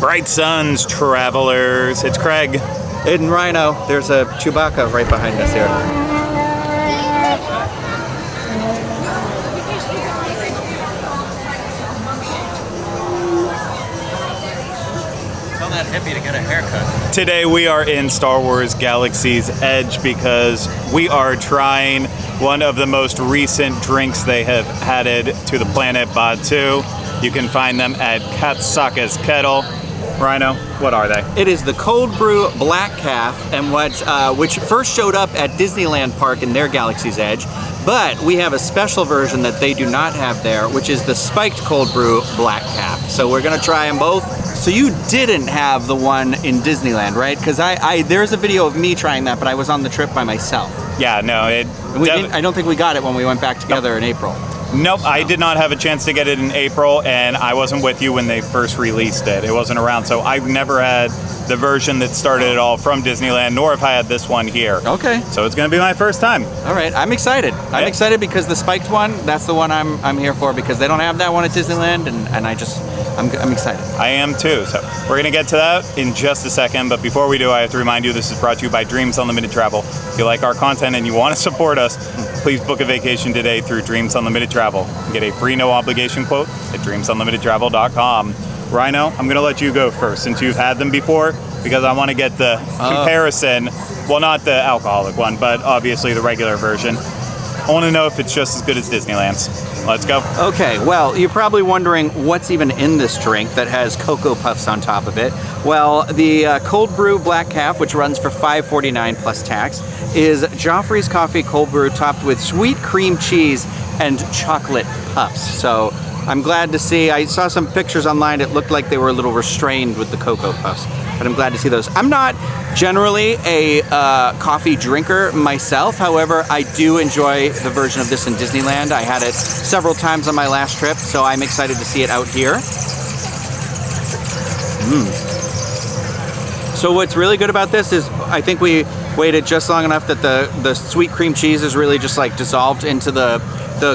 Bright suns, travelers. It's Craig. And Rhino, there's a Chewbacca right behind us here. Tell that hippie to get a haircut. Today we are in Star Wars Galaxy's Edge because we are trying one of the most recent drinks they have added to the planet Batuu. You can find them at Saka's Kettle. Rhino, what are they? It is the Cold Brew Black Caf, and which first showed up at Disneyland Park in their Galaxy's Edge, but we have a special version that they do not have there, which is the Spiked Cold Brew Black Caf. So we're gonna try them both. So you didn't have the one in Disneyland, right? Because there's a video of me trying that, but I was on the trip by myself. Yeah, no, I don't think we got it when we went back together in April. Nope, I did not have a chance to get it in April, and I wasn't with you when they first released it. It wasn't around, so I've never had the version that started it all from Disneyland, nor have I had this one here. Okay. So it's going to be my first time. All right, I'm excited. I'm excited because the spiked one, that's the one I'm here for, because they don't have that one at Disneyland, and I'm excited. I am too, so we're going to get to that in just a second, but before we do, I have to remind you this is brought to you by Dreams Unlimited Travel. If you like our content and you want to support us, please book a vacation today through Dreams Unlimited Travel. Get a free no obligation quote at dreamsunlimitedtravel.com. Rhino, I'm going to let you go first since you've had them before, because I want to get the comparison. Well, not the alcoholic one, but obviously the regular version. I want to know if it's just as good as Disneyland's. Let's go. Okay, well, you're probably wondering what's even in this drink that has Cocoa Puffs on top of it. Well, the Cold Brew Black Caf, which runs for $5.49 plus tax, is Joffrey's Coffee Cold Brew topped with sweet cream cheese and chocolate puffs. So I'm glad to see, I saw some pictures online, it looked like they were a little restrained with the Cocoa Puffs, but I'm glad to see those. I'm not generally a coffee drinker myself, however, I do enjoy the version of this in Disneyland. I had it several times on my last trip, so I'm excited to see it out here. So what's really good about this is I think we waited just long enough that the sweet cream cheese is really just like dissolved into the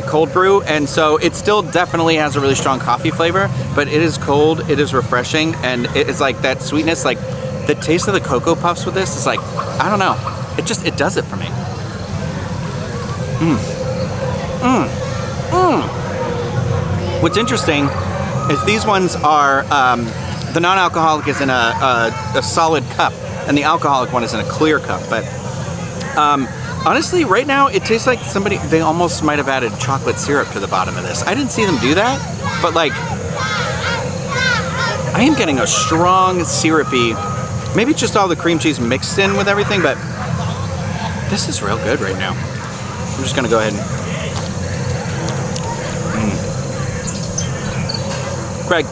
cold brew, and so it still definitely has a really strong coffee flavor, but it is cold, it is refreshing, and it's like that sweetness, like the taste of the Cocoa Puffs with this is like, I don't know, it does it for me. What's interesting is these ones are, the non-alcoholic is in a solid cup, and the alcoholic one is in a clear cup, but honestly, right now, it tastes like they almost might have added chocolate syrup to the bottom of this. I didn't see them do that, but like, I am getting a strong syrupy, maybe it's just all the cream cheese mixed in with everything, but this is real good right now. I'm just gonna go ahead and... Craig,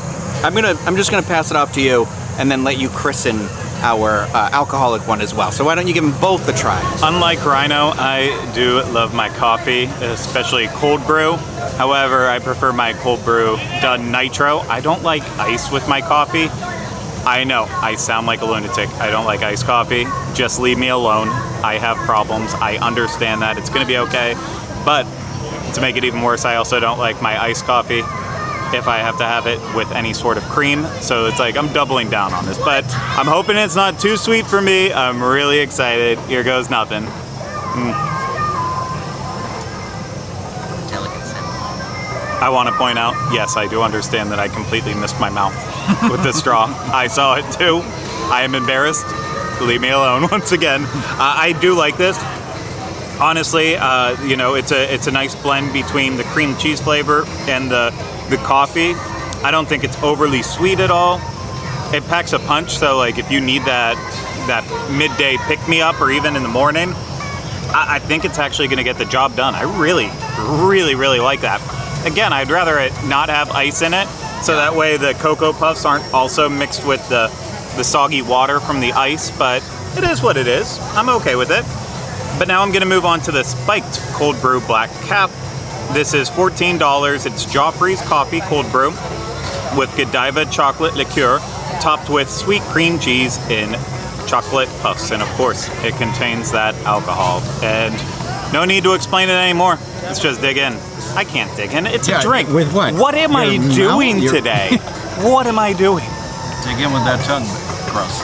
I'm just gonna pass it off to you and then let you christen our alcoholic one as well. So why don't you give them both a try? Unlike Rhino, I do love my coffee, especially cold brew. However, I prefer my cold brew done nitro. I don't like ice with my coffee. I know, I sound like a lunatic. I don't like iced coffee. Just leave me alone. I have problems. I understand that. It's gonna be okay. But to make it even worse, I also don't like my iced coffee if I have to have it with any sort of cream. So it's like I'm doubling down on this, but I'm hoping it's not too sweet for me. I'm really excited. Here goes nothing. I want to point out, yes, I do understand that I completely missed my mouth with the straw. I saw it too. I am embarrassed. Leave me alone once again. I do like this. Honestly, you know, it's a nice blend between the cream cheese flavor and the coffee. I don't think it's overly sweet at all. It packs a punch, so like if you need that midday pick-me-up or even in the morning, I think it's actually gonna get the job done. I really, really, really like that. Again, I'd rather it not have ice in it, so that way the Cocoa Puffs aren't also mixed with the soggy water from the ice, but it is what it is. I'm okay with it. But now I'm gonna move on to the Spiked Cold Brew Black Caf. This is $14. It's Joffrey's Coffee Cold Brew with Godiva chocolate liqueur topped with sweet cream cheese in chocolate puffs. And of course, it contains that alcohol. And no need to explain it anymore. Let's just dig in. I can't dig in. It's a drink. With what? What am I doing today? What am I doing? Dig in with that tongue crust.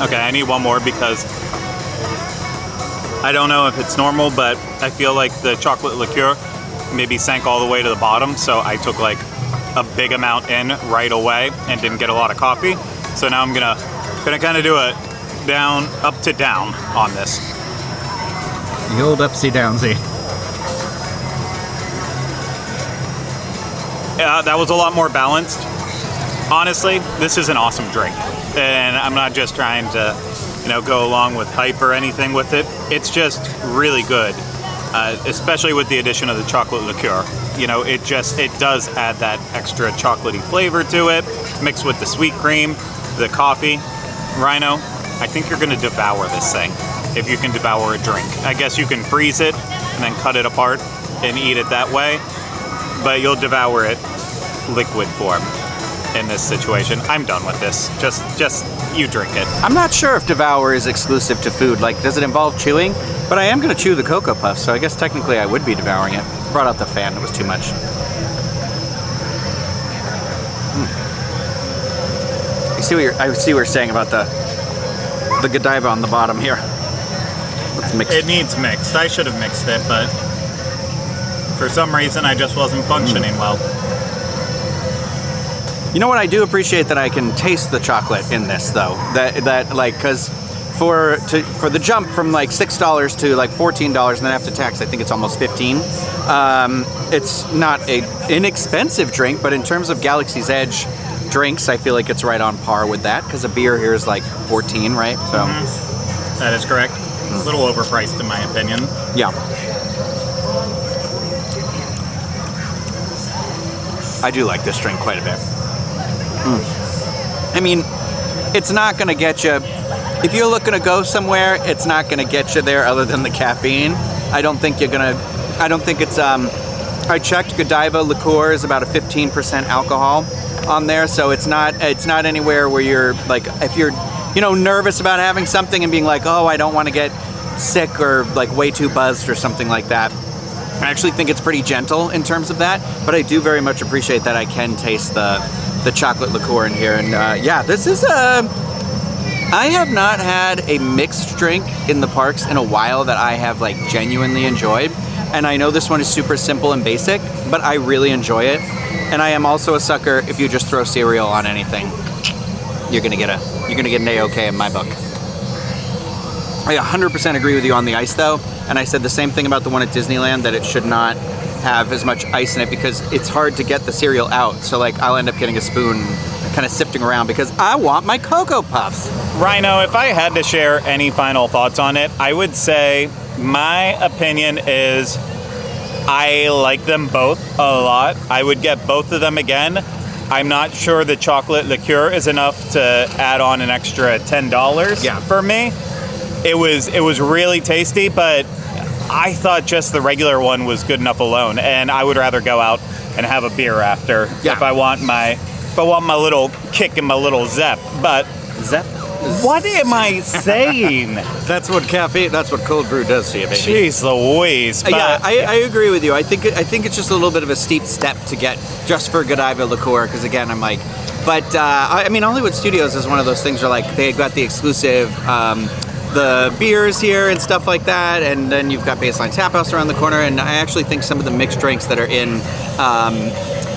Okay, I need one more because I don't know if it's normal, but I feel like the chocolate liqueur maybe sank all the way to the bottom, so I took like a big amount in right away and didn't get a lot of coffee. So now I'm gonna kind of do a down, up to down on this. The old upsy downsy. That was a lot more balanced. Honestly, this is an awesome drink, and I'm not just trying to, go along with hype or anything with it. It's just really good, especially with the addition of the chocolate liqueur. It does add that extra chocolatey flavor to it, mixed with the sweet cream, the coffee. Rhino, I think you're gonna devour this thing if you can devour a drink. I guess you can freeze it and then cut it apart and eat it that way, but you'll devour it liquid form in this situation. I'm done with this. Just you drink it. I'm not sure if devour is exclusive to food. Like, does it involve chewing? But I am going to chew the Cocoa Puffs, so I guess technically I would be devouring it. Brought out the fan. It was too much. I see what you're saying about the Godiva on the bottom here. Let's mix it. Needs mixed. I should have mixed it, but for some reason I just wasn't functioning well. You know what? I do appreciate that I can taste the chocolate in this, though. Because for the jump from like $6 to like $14, and then after tax, I think it's almost $15. It's not an inexpensive drink, but in terms of Galaxy's Edge drinks, I feel like it's right on par with that. Because a beer here is like $14, right? So that is correct. A little overpriced, in my opinion. Yeah. I do like this drink quite a bit. I mean, it's not going to get you, if you're looking to go somewhere, it's not going to get you there other than the caffeine. I don't think it's, I checked, Godiva liqueur is about a 15% alcohol on there, so it's not anywhere where you're like, if you're, nervous about having something and being like, oh, I don't want to get sick or like way too buzzed or something like that. I actually think it's pretty gentle in terms of that, but I do very much appreciate that I can taste the chocolate liqueur in here. And this is I have not had a mixed drink in the parks in a while that I have like genuinely enjoyed. And I know this one is super simple and basic, but I really enjoy it. And I am also a sucker if you just throw cereal on anything. You're gonna get an A-OK in my book. I 100% agree with you on the ice though, and I said the same thing about the one at Disneyland, that it should not have as much ice in it because it's hard to get the cereal out. So like I'll end up getting a spoon kind of sifting around because I want my Cocoa Puffs. Rhino, if I had to share any final thoughts on it, I would say my opinion is I like them both a lot. I would get both of them again. I'm not sure the chocolate liqueur is enough to add on an extra $10 for me. It was really tasty, but I thought just the regular one was good enough alone, and I would rather go out and have a beer after if I want my little kick and my little zep. But Zep? What am I saying? That's what cold brew does to you, baby. Jeez Louise. But I agree with you. I think it's just a little bit of a steep step to get just for Godiva liqueur, because again, I'm like, but I mean, Hollywood Studios is one of those things where like they got the exclusive the beers here and stuff like that, and then you've got Baseline Tap House around the corner, and I actually think some of the mixed drinks that are in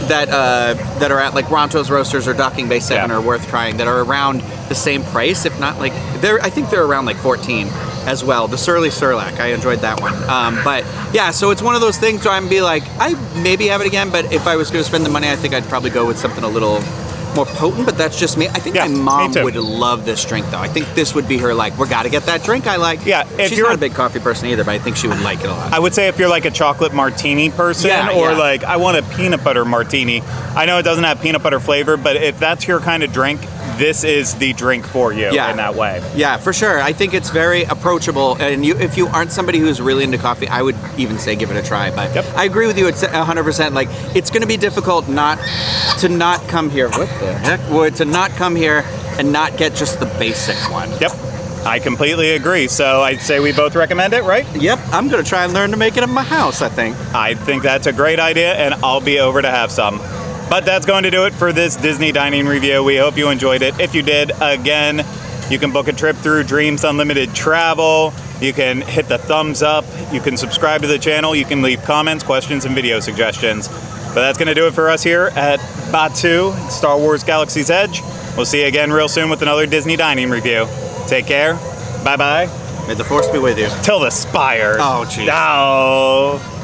that are at like Ronto's Roasters or Docking Bay 7 are worth trying, that are around the same price, if not like I think they're around like 14 as well. The Surly Surlac, I enjoyed that one. But yeah, so it's one of those things where I'm be like, I maybe have it again, but if I was going to spend the money, I think I'd probably go with something a little more potent, but that's just me. I think my mom would love this drink though. I think this would be her like, we gotta get that drink I like. Yeah, she's not a big coffee person either, but I think she would like it a lot. I would say if you're like a chocolate martini person, like I want a peanut butter martini. I know it doesn't have peanut butter flavor, but if that's your kind of drink, this is the drink for you in that way. Yeah, for sure. I think it's very approachable, and if you aren't somebody who's really into coffee, I would even say give it a try. But I agree with you. It's 100%. Like, it's going to be difficult to not come here. What the heck? To not come here and not get just the basic one. Yep. I completely agree. So I'd say we both recommend it, right? Yep, I'm gonna try and learn to make it in my house, I think. I think that's a great idea, and I'll be over to have some. But that's going to do it for this Disney dining review. We hope you enjoyed it. If you did, again, you can book a trip through Dreams Unlimited Travel. You can hit the thumbs up. You can subscribe to the channel. You can leave comments, questions, and video suggestions. But that's going to do it for us here at Batuu, Star Wars Galaxy's Edge. We'll see you again real soon with another Disney dining review. Take care. Bye-bye. May the Force be with you. Till the spire. Oh, jeez. Oh.